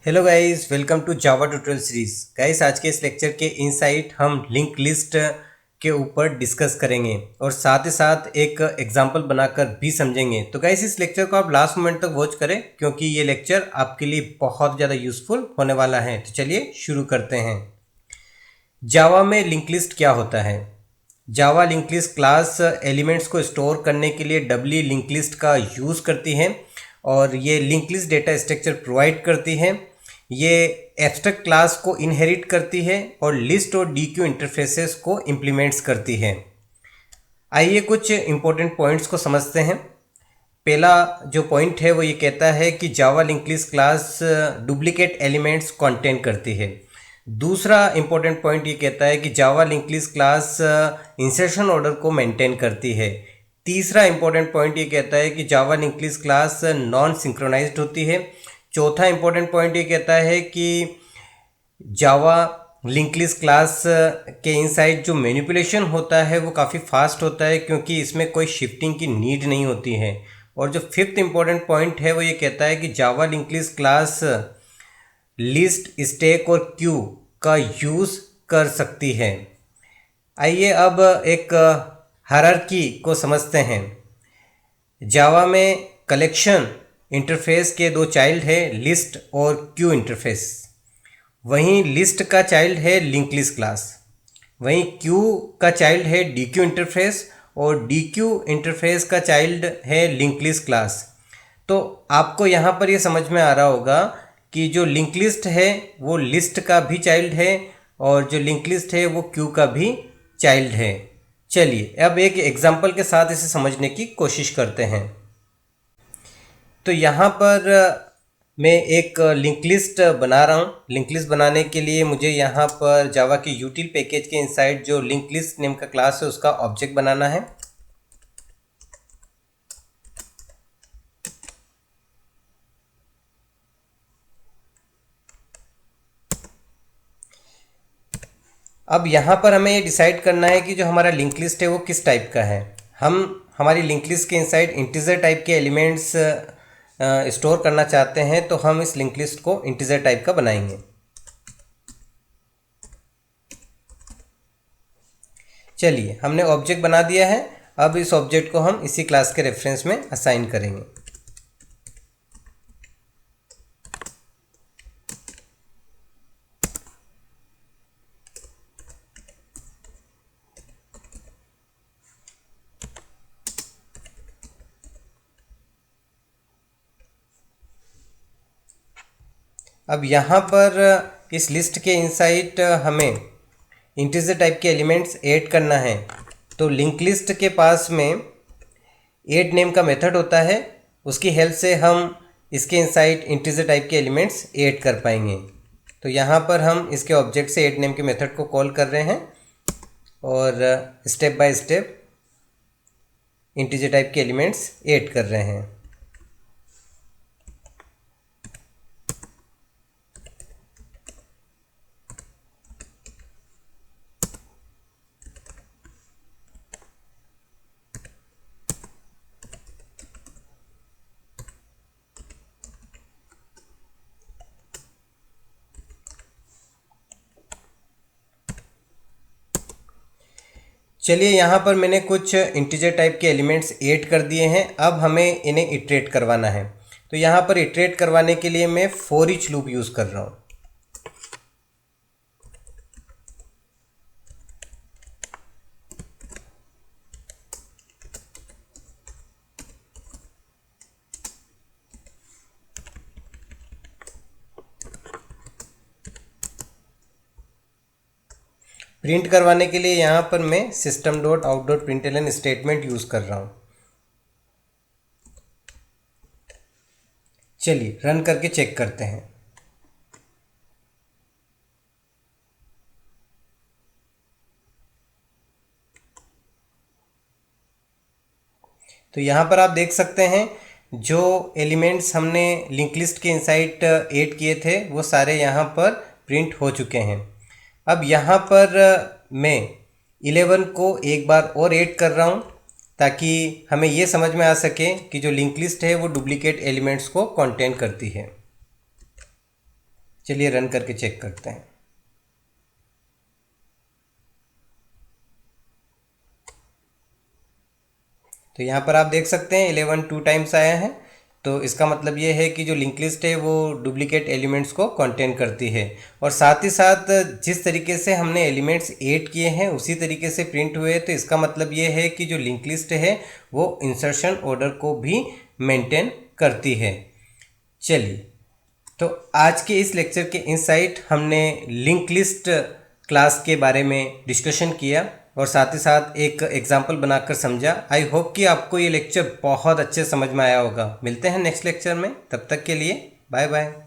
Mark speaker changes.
Speaker 1: Hello guys, welcome to Java tutorial series. Guys, आज के इस लेक्चर के इनसाइट हम लिंक लिस्ट के ऊपर डिस्कस करेंगे और साथ ही साथ एक एग्जांपल बनाकर भी समझेंगे। तो गाइस, इस लेक्चर को आप लास्ट मोमेंट तक वॉच करें क्योंकि ये लेक्चर आपके लिए बहुत ज़्यादा यूजफुल होने वाला है। तो चलिए शुरू करते हैं। जावा में लिंक लिस्ट क्या होता है? जावा लिंक लिस्ट क्लास एलिमेंट्स को स्टोर करने के लिए डब्ल्यू लिंक लिस्ट का यूज़ करती है और ये link list data structure provide करती है। ये एब्स्ट्रैक्ट क्लास को इनहेरिट करती है और लिस्ट और डीक्यू इंटरफेसेस को इम्प्लीमेंट्स करती है। आइए कुछ इंपॉर्टेंट पॉइंट्स को समझते हैं। पहला जो पॉइंट है वो ये कहता है कि Java linked list class duplicate elements contain करती है। दूसरा इंपॉर्टेंट पॉइंट ये कहता है कि Java linked list class insertion order को मेंटेन करती है। तीसरा इंपॉर्टेंट पॉइंट ये कहता है कि Java linked list class non synchronized होती है। चौथा इंपॉर्टेंट पॉइंट ये कहता है कि जावा लिंक लिस्ट क्लास के इनसाइड जो मैनिपुलेशन होता है वो काफ़ी फास्ट होता है क्योंकि इसमें कोई शिफ्टिंग की नीड नहीं होती है। और जो फिफ्थ इंपॉर्टेंट पॉइंट है वो ये कहता है कि Java linked list class list, stack और क्यू का यूज़ कर सकती है। आइए अब एक हायरार्की को समझते हैं। जावा में कलेक्शन इंटरफेस के दो चाइल्ड है, लिस्ट और क्यू इंटरफेस। वहीं लिस्ट का चाइल्ड है लिंक लिस्ट क्लास, वहीं क्यू का चाइल्ड है डीक्यू इंटरफेस और डीक्यू इंटरफेस का चाइल्ड है लिंक लिस्ट क्लास। तो आपको यहाँ पर ये समझ में आ रहा होगा कि जो लिंक लिस्ट है वो लिस्ट का भी चाइल्ड है और जो लिंक लिस्ट है वो क्यू का भी चाइल्ड है। चलिए अब एक एग्जांपल के साथ इसे समझने की कोशिश करते हैं। तो यहाँ पर मैं एक लिंक लिस्ट बना रहा हूँ। लिंक लिस्ट बनाने के लिए मुझे यहाँ पर जावा के यूटिल पैकेज के इनसाइड जो लिंक लिस्ट नेम का क्लास है उसका ऑब्जेक्ट बनाना है। अब यहाँ पर हमें ये डिसाइड करना है कि जो हमारा लिंक लिस्ट है वो किस टाइप का है। हम हमारी लिंक लिस्ट के इनसाइड इंटीजर टाइप के एलिमेंट्स स्टोर करना चाहते हैं, तो हम इस लिंक लिस्ट को इंटीजर टाइप का बनाएंगे। चलिए, हमने ऑब्जेक्ट बना दिया है। अब इस ऑब्जेक्ट को हम इसी क्लास के रेफरेंस में असाइन करेंगे। अब यहाँ पर इस लिस्ट के इनसाइड हमें इंटीजर टाइप के एलिमेंट्स ऐड करना है। तो लिंक लिस्ट के पास में ऐड नेम का मेथड होता है, उसकी हेल्प से हम इसके इनसाइड इंटीजर टाइप के एलिमेंट्स ऐड कर पाएंगे। तो यहाँ पर हम इसके ऑब्जेक्ट से ऐड नेम के मेथड को कॉल कर रहे हैं और step by step integer type के एलिमेंट्स ऐड कर रहे हैं। चलिए, यहाँ पर मैंने कुछ इंटीजर टाइप के एलिमेंट्स ऐड कर दिए हैं। अब हमें इन्हें इटरेट करवाना है। तो यहाँ पर इटरेट करवाने के लिए मैं फॉर ईच लूप यूज़ कर रहा हूँ। प्रिंट करवाने के लिए यहाँ पर मैं system.out.println स्टेटमेंट यूज़ कर रहा हूँ। चलिए रन करके चेक करते हैं। तो यहाँ पर आप देख सकते हैं जो एलिमेंट्स हमने लिंक लिस्ट के इनसाइड ऐड किए थे वो सारे यहाँ पर प्रिंट हो चुके हैं। अब यहाँ पर मैं 11 को एक बार और ऐड कर रहा हूँ ताकि हमें ये समझ में आ सके कि जो लिंक लिस्ट है वो डुप्लीकेट एलिमेंट्स को कंटेन करती है। चलिए रन करके चेक करते हैं। तो यहाँ पर आप देख सकते हैं 11 2 टाइम्स आया है। तो इसका मतलब ये है कि जो लिंक लिस्ट है वो डुप्लीकेट एलिमेंट्स को कंटेन करती है। और साथ ही साथ जिस तरीके से हमने एलिमेंट्स ऐड किए हैं उसी तरीके से प्रिंट हुए, तो इसका मतलब ये है कि जो लिंक लिस्ट है वो इंसर्शन ऑर्डर को भी मेंटेन करती है। चलिए, तो आज के इस लेक्चर के इनसाइट हमने लिंक लिस्ट क्लास के बारे में डिस्कशन किया और साथ ही साथ एक एग्जाम्पल बनाकर समझा। आई होप कि आपको ये लेक्चर बहुत अच्छे समझ में आया होगा। मिलते हैं नेक्स्ट लेक्चर में, तब तक के लिए बाय बाय।